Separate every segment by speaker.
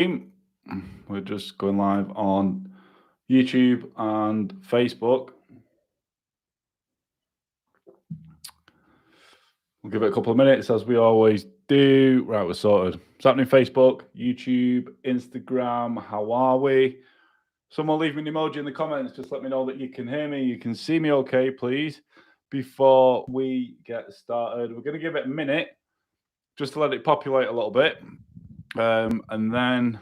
Speaker 1: We're just going live on YouTube and Facebook. We'll give it a couple of minutes as we always do. Right, we're sorted. It's happening Facebook, YouTube, Instagram. How are we? Someone leave me an emoji in the comments. Just let me know that you can hear me. You can see me okay, please. Before we get started, we're going to give it a minute just to let it populate a little bit. And then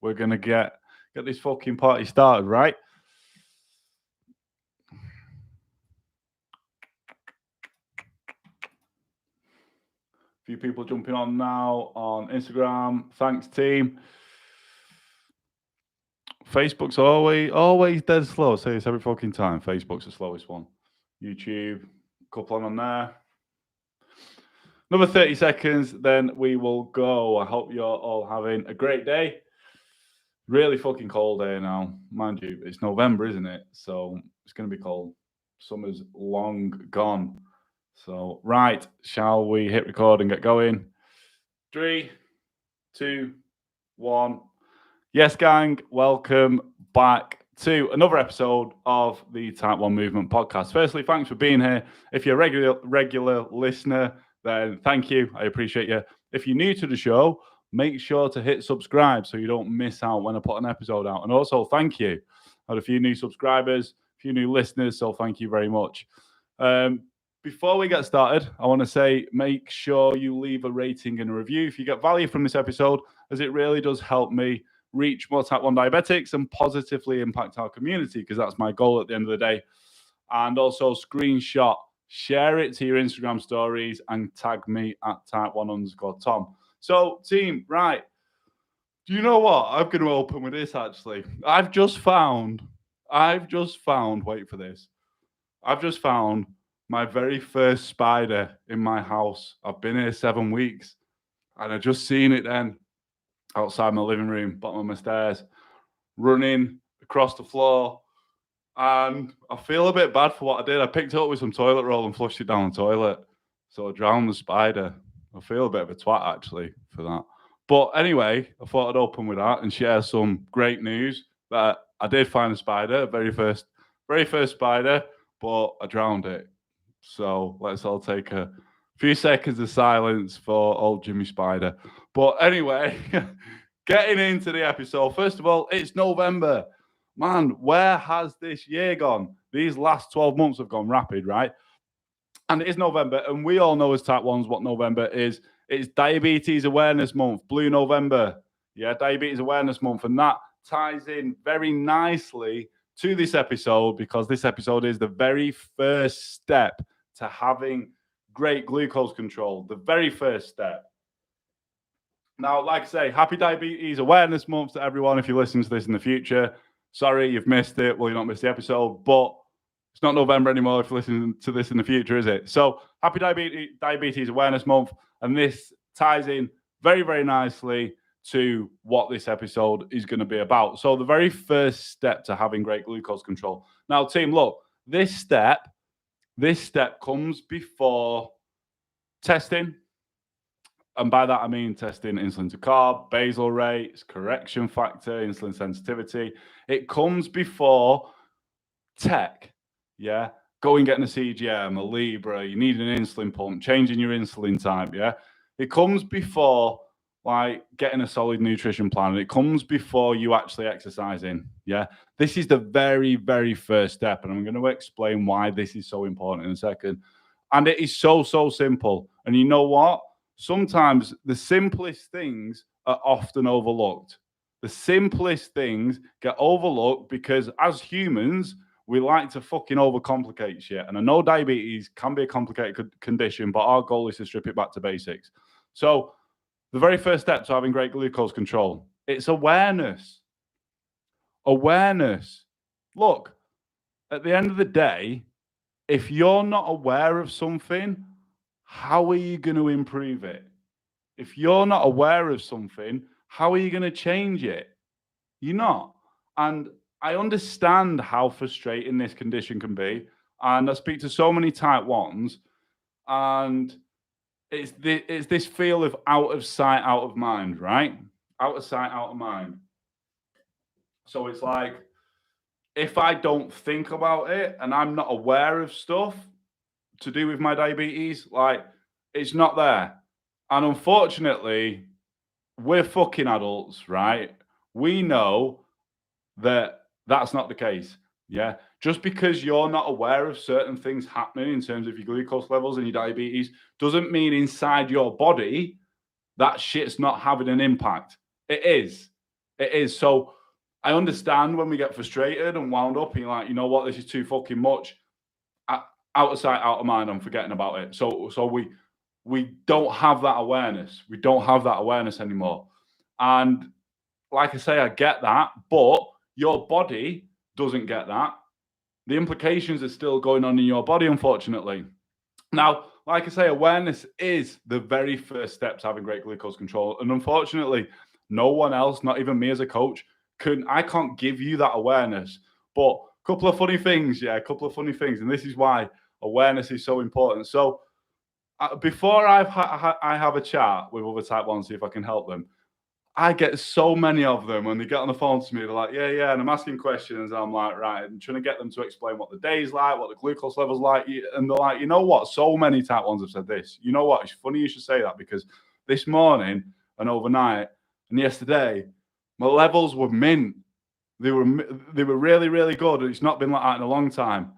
Speaker 1: we're going to get this fucking party started, right? A few people jumping on now on Instagram. Thanks, team. Facebook's always dead slow. I say this every fucking time. Facebook's the slowest one. YouTube, couple on there. Another 30 seconds, then we will go. I hope you're all having a great day. Really fucking cold day now. Mind you, it's November, isn't it? So it's going to be cold. Summer's long gone. So, right, shall we hit record and get going? 3, 2, 1. Yes, gang, welcome back to another episode of the Type 1 Movement podcast. Firstly, thanks for being here. If you're a regular listener, then thank you. I appreciate you. If you're new to the show, make sure to hit subscribe so you don't miss out when I put an episode out. And also, thank you. I had a few new subscribers, a few new listeners, so thank you very much. Before we get started, I want to say make sure you leave a rating and a review if you get value from this episode, as it really does help me reach more type 1 diabetics and positively impact our community, because that's my goal at the end of the day. And also screenshot, share it to your Instagram stories and tag me at type1_Tom. So team, right. Do you know what? I'm going to open with this actually. I've just found, wait for this. I've just found my very first spider in my house. I've been here 7 weeks and I just seen it then outside my living room, bottom of my stairs, running across the floor. And I feel a bit bad for what I did. I picked it up with some toilet roll and flushed it down the toilet. So I drowned the spider. I feel a bit of a twat actually for that. But anyway, I thought I'd open with that and share some great news that I did find a spider, very first spider, but I drowned it. So let's all take a few seconds of silence for old Jimmy Spider. But anyway, getting into the episode. First of all, it's November. Man, where has this year gone? These last 12 months have gone rapid, right? And it is November, and we all know as Type 1s what November is. It's Diabetes Awareness Month, Blue November. Yeah, Diabetes Awareness Month. And that ties in very nicely to this episode, because this episode is the very first step to having great glucose control. The very first step. Now, like I say, happy Diabetes Awareness Month to everyone. If you're listening to this in the future, sorry you've missed it. Well, you not missed the episode, but it's not November anymore if you're listening to this in the future, is it? So happy Diabetes Awareness Month. And this ties in very, very nicely to what this episode is going to be about. So the very first step to having great glucose control. Now, team, look, this step comes before testing. And by that, I mean testing insulin to carb, basal rates, correction factor, insulin sensitivity. It comes before tech. Yeah. Going getting a CGM, a Libra, you need an insulin pump, changing your insulin type. Yeah. It comes before like getting a solid nutrition plan. And it comes before you actually exercising. Yeah. This is the very, very first step. And I'm going to explain why this is so important in a second. And it is so, so simple. And you know what? Sometimes the simplest things are often overlooked. The simplest things get overlooked because as humans, we like to fucking overcomplicate shit. And I know diabetes can be a complicated condition, but our goal is to strip it back to basics. So the very first step to having great glucose control, it's awareness. Awareness. Look, at the end of the day, if you're not aware of something, how are you going to improve it? If you're not aware of something, how are you going to change it? You're not. And I understand how frustrating this condition can be. And I speak to so many type 1s, and it's this feel of out of sight, out of mind, right? Out of sight, out of mind. So it's like, if I don't think about it and I'm not aware of stuff to do with my diabetes, like, it's not there. And unfortunately, we're fucking adults, right? We know that that's not the case. Yeah. Just because you're not aware of certain things happening in terms of your glucose levels and your diabetes doesn't mean inside your body that shit's not having an impact. It is. It is. So I understand when we get frustrated and wound up and you're like, you know what, this is too fucking much. Out of sight, out of mind, I'm forgetting about it. So we don't have that awareness. We don't have that awareness anymore. And like I say, I get that, but your body doesn't get that. The implications are still going on in your body, unfortunately. Now, like I say, awareness is the very first step to having great glucose control. And unfortunately, no one else, not even me as a coach, I can't give you that awareness. But a couple of funny things, yeah, a couple of funny things. And this is why awareness is so important. So before I have a chat with other type 1, see if I can help them, I get so many of them when they get on the phone to me. They're like, yeah, yeah. And I'm asking questions. And I'm like, right. I'm trying to get them to explain what the day's like, what the glucose level's like. And they're like, you know what? So many type 1s have said this. You know what? It's funny you should say that because this morning and overnight and yesterday, my levels were mint. They were really, really good. It's not been like that in a long time.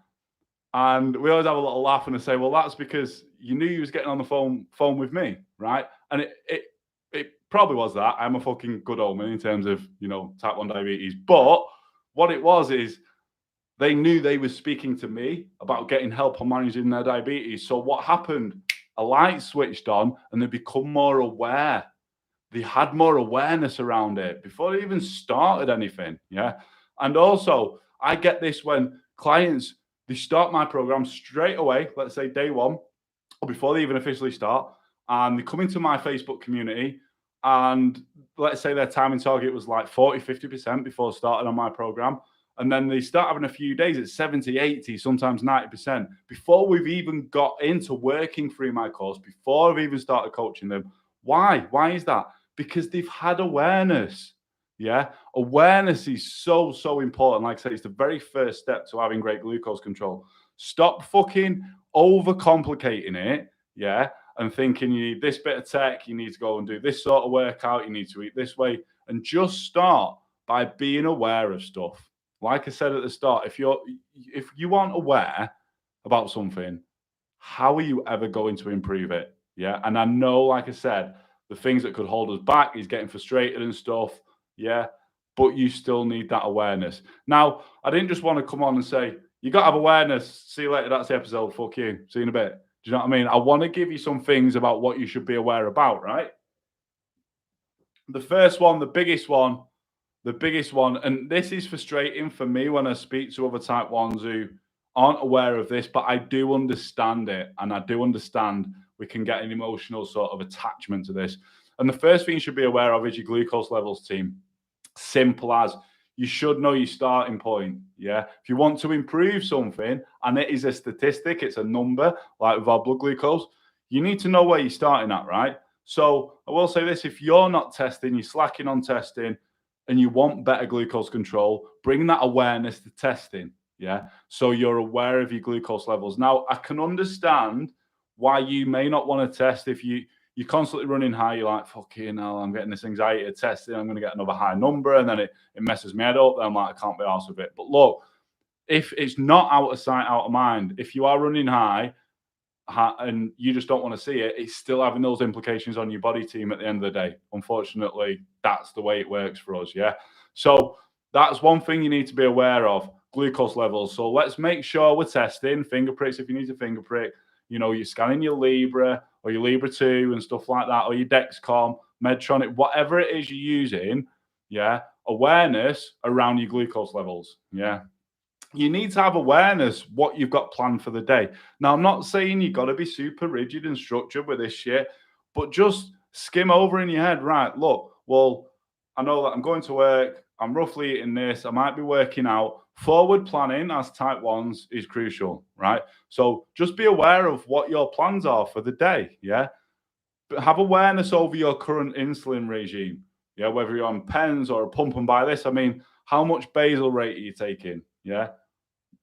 Speaker 1: And we always have a little laugh and I say, well, that's because you knew you was getting on the phone with me, right? And it probably was that. I'm a fucking good omen in terms of, type 1 diabetes. But what it was is they knew they were speaking to me about getting help on managing their diabetes. So what happened? A light switched on and they become more aware. They had more awareness around it before they even started anything. Yeah. And also, I get this when clients, they start my program straight away, let's say day one, or before they even officially start, and they come into my Facebook community, and let's say their timing target was like 40, 50% before starting on my program. And then they start having a few days at 70, 80, sometimes 90% before we've even got into working through my course, before I've even started coaching them. Why? Why is that? Because they've had awareness. Yeah. Awareness is so, so important. Like I said, it's the very first step to having great glucose control. Stop fucking overcomplicating it. Yeah. And thinking you need this bit of tech, you need to go and do this sort of workout, you need to eat this way, and just start by being aware of stuff. Like I said at the start, if you aren't aware about something, how are you ever going to improve it? Yeah. And I know, like I said, the things that could hold us back is getting frustrated and stuff. Yeah. But you still need that awareness. Now, I didn't just want to come on and say, you got to have awareness. See you later. That's the episode. Fuck you. See you in a bit. Do you know what I mean? I want to give you some things about what you should be aware about, right? The first one, the biggest one, and this is frustrating for me when I speak to other type 1s who aren't aware of this, but I do understand it. And I do understand we can get an emotional sort of attachment to this. And the first thing you should be aware of is your glucose levels, team. Simple as you should know your starting point. Yeah. If you want to improve something, and it is a statistic, it's a number, like with our blood glucose, you need to know where you're starting at, right? So I will say this, if you're not testing, you're slacking on testing, and you want better glucose control, bring that awareness to testing. Yeah. So you're aware of your glucose levels. Now, I can understand why you may not want to test if you're constantly running high. You're like, fucking hell, I'm getting this anxiety of testing. I'm going to get another high number. And then it messes me head up. Then I'm like, I can't be arsed with it. But look, if it's not out of sight, out of mind, if you are running high and you just don't want to see it, it's still having those implications on your body, team, at the end of the day. Unfortunately, that's the way it works for us. Yeah. So that's one thing you need to be aware of, glucose levels. So let's make sure we're testing finger pricks if you need a finger prick. You're scanning your Libra or your Libra 2 and stuff like that, or your Dexcom, Medtronic, whatever it is you're using. Yeah. Awareness around your glucose levels. Yeah. You need to have awareness what you've got planned for the day. Now, I'm not saying you got to be super rigid and structured with this shit, but just skim over in your head, right? Look, well, I know that I'm going to work. I'm roughly eating this. I might be working out. Forward planning as type 1s is crucial, right? So just be aware of what your plans are for the day. Yeah. But have awareness over your current insulin regime. Yeah, whether you're on pens or a pump and buy this, I mean, how much basal rate are you taking? Yeah,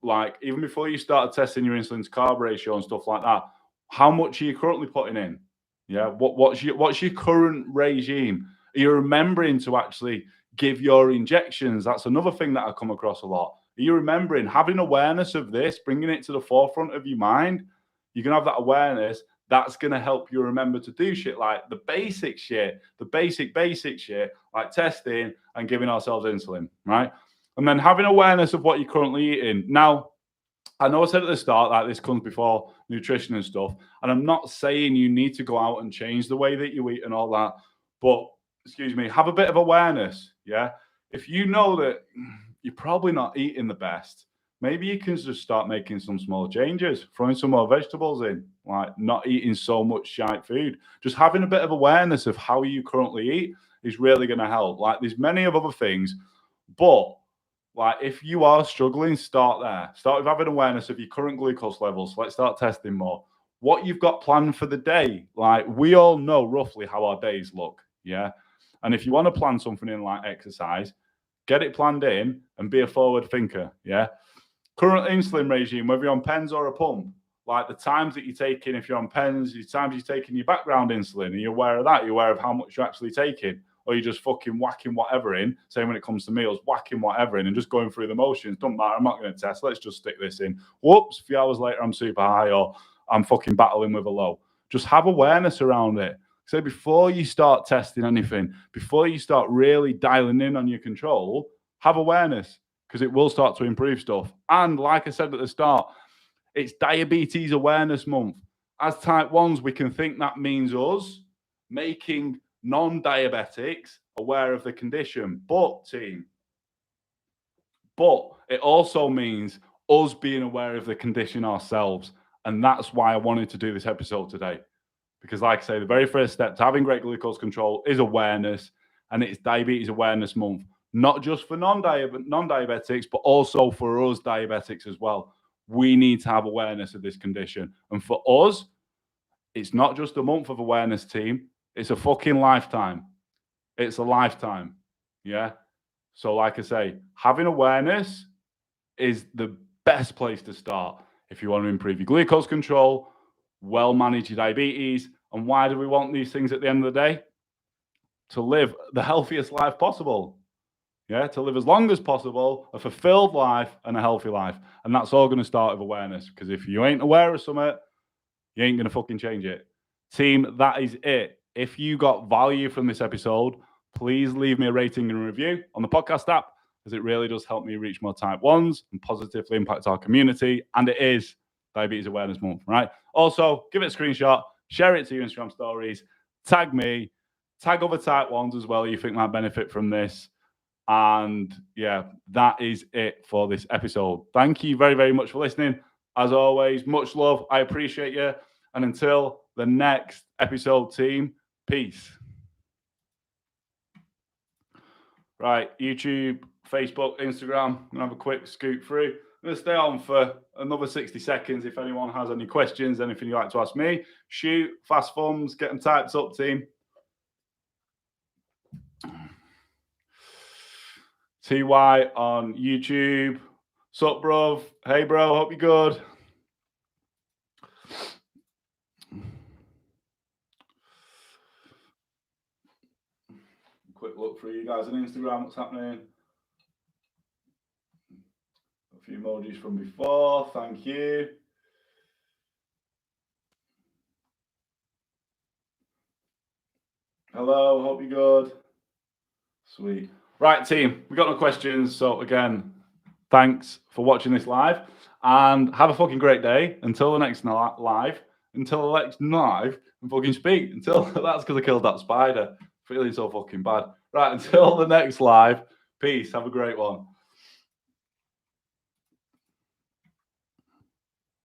Speaker 1: like even before you started testing your insulin to carb ratio and stuff like that, how much are you currently putting in? Yeah, what's your current regime? Are you remembering to actually give your injections? That's another thing that I come across a lot. Are you remembering having awareness of this, bringing it to the forefront of your mind? You can have that awareness. That's going to help you remember to do shit like the basic shit, the basic shit, like testing and giving ourselves insulin, right? And then having awareness of what you're currently eating. Now, I know I said at the start that this comes before nutrition and stuff, and I'm not saying you need to go out and change the way that you eat and all that, but excuse me, have a bit of awareness. Yeah. If you know that you're probably not eating the best, maybe you can just start making some small changes, throwing some more vegetables in, like not eating so much shite food. Just having a bit of awareness of how you currently eat is really going to help. Like there's many of other things, but like if you are struggling, start there. Start with having awareness of your current glucose levels. Let's start testing more. What you've got planned for the day. Like we all know roughly how our days look. Yeah. And if you want to plan something in like exercise, get it planned in and be a forward thinker. Yeah. Current insulin regime, whether you're on pens or a pump, like the times that you're taking, if you're on pens, the times you're taking your background insulin, are you aware of that? You're aware of how much you're actually taking? Or you're just fucking whacking whatever in, saying when it comes to meals, whacking whatever in and just going through the motions. Don't matter, I'm not going to test. Let's just stick this in. Whoops, a few hours later, I'm super high or I'm fucking battling with a low. Just have awareness around it. So before you start testing anything, before you start really dialing in on your control, have awareness because it will start to improve stuff. And like I said at the start, it's Diabetes Awareness Month. As type 1s, we can think that means us making non-diabetics aware of the condition. But it also means us being aware of the condition ourselves. And that's why I wanted to do this episode today. Because like I say, the very first step to having great glucose control is awareness. And it's Diabetes Awareness Month. Not just for non-diabetics, but also for us diabetics as well. We need to have awareness of this condition. And for us, it's not just a month of awareness, team. It's a fucking lifetime. It's a lifetime. Yeah. So, like I say, having awareness is the best place to start if you want to improve your glucose control, well manage your diabetes. And why do we want these things at the end of the day? To live the healthiest life possible. Yeah, to live as long as possible, a fulfilled life and a healthy life. And that's all going to start with awareness. Because if you ain't aware of something, you ain't going to fucking change it. Team, that is it. If you got value from this episode, please leave me a rating and a review on the podcast app, because it really does help me reach more type 1s and positively impact our community. And it is Diabetes Awareness Month, right? Also, give it a screenshot, share it to your Instagram stories, tag me, tag other type 1s as well you think might benefit from this. And yeah, that is it for this episode. Thank you very, very much for listening. As always, much love. I appreciate you. And until the next episode, team, peace. Right, YouTube, Facebook, Instagram. I'm going to have a quick scoot through. I'm going to stay on for another 60 seconds. If anyone has any questions, anything you'd like to ask me, shoot, fast thumbs, get them typed up, team. TY on YouTube. Sup, bro? Hey, bro. Hope you're good. Quick look through you guys on Instagram. What's happening? A few emojis from before. Thank you. Hello. Hope you're good. Sweet. Right, team. We got no questions. So again, thanks for watching this live, and have a fucking great day. Until the next live. Until the next live, and fucking speak. Until that's because I killed that spider. Feeling so fucking bad. Right, until the next live. Peace. Have a great one.